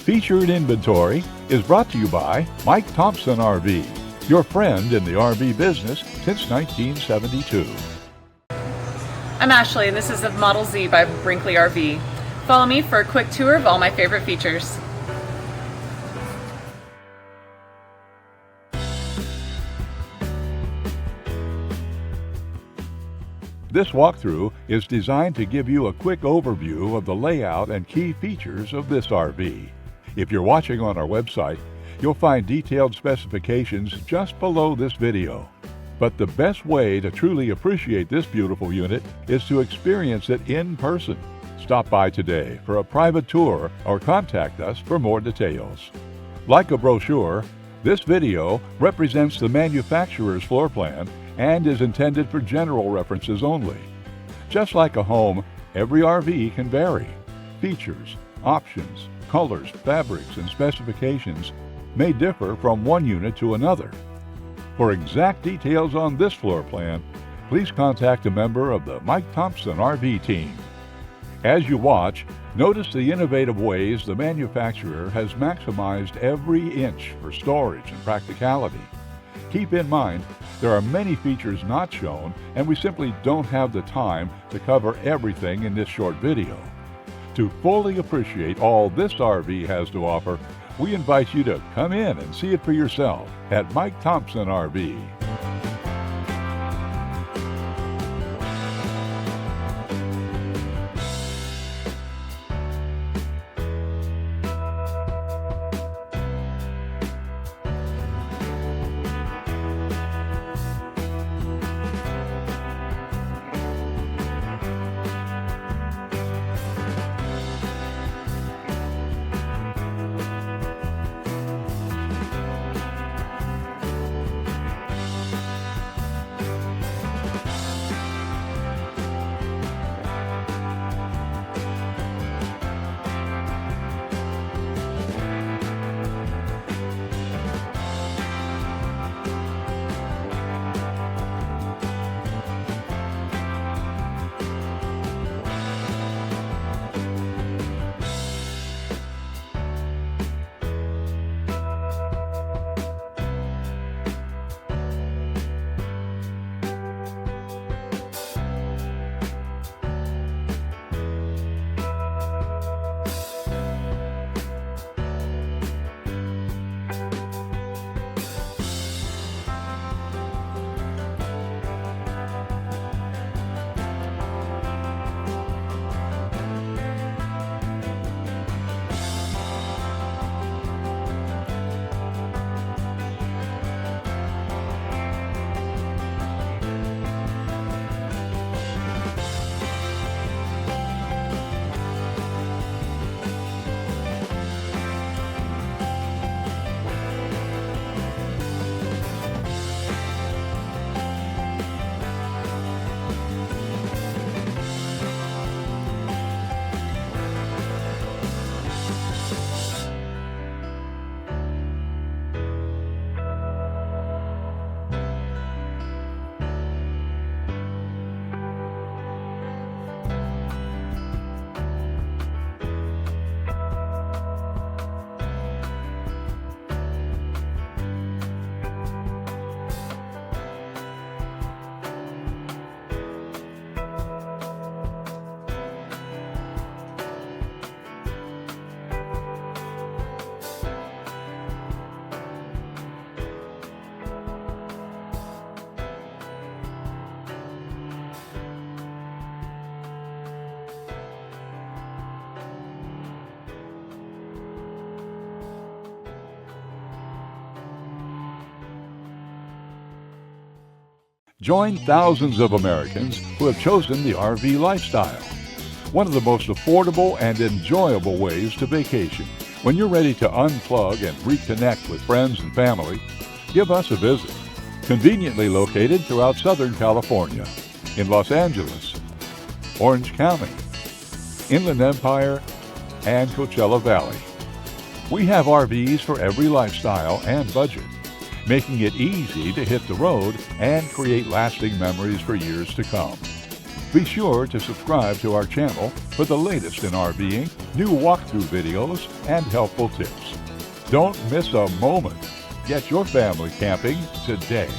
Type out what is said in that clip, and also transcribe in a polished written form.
Featured Inventory is brought to you by Mike Thompson RV, your friend in the RV business since 1972. I'm Ashley and this is the Model Z by Brinkley RV. Follow me for a quick tour of all my favorite features. This walkthrough is designed to give you a quick overview of the layout and key features of this RV. If you're watching on our website, you'll find detailed specifications just below this video. But the best way to truly appreciate this beautiful unit is to experience it in person. Stop by today for a private tour or contact us for more details. Like a brochure, this video represents the manufacturer's floor plan and is intended for general references only. Just like a home, every RV can vary. Features, options, colors, fabrics, and specifications may differ from one unit to another. For exact details on this floor plan, please contact a member of the Mike Thompson RV team. As you watch, notice the innovative ways the manufacturer has maximized every inch for storage and practicality. Keep in mind, there are many features not shown, and we simply don't have the time to cover everything in this short video. To fully appreciate all this RV has to offer, we invite you to come in and see it for yourself at Mike Thompson RV. Join thousands of Americans who have chosen the RV lifestyle. One of the most affordable and enjoyable ways to vacation. When you're ready to unplug and reconnect with friends and family, give us a visit. Conveniently located throughout Southern California, in Los Angeles, Orange County, Inland Empire, and Coachella Valley. We have RVs for every lifestyle and budget, making it easy to hit the road and create lasting memories for years to come. Be sure to subscribe to our channel for the latest in RVing, new walkthrough videos, and helpful tips. Don't miss a moment. Get your family camping today.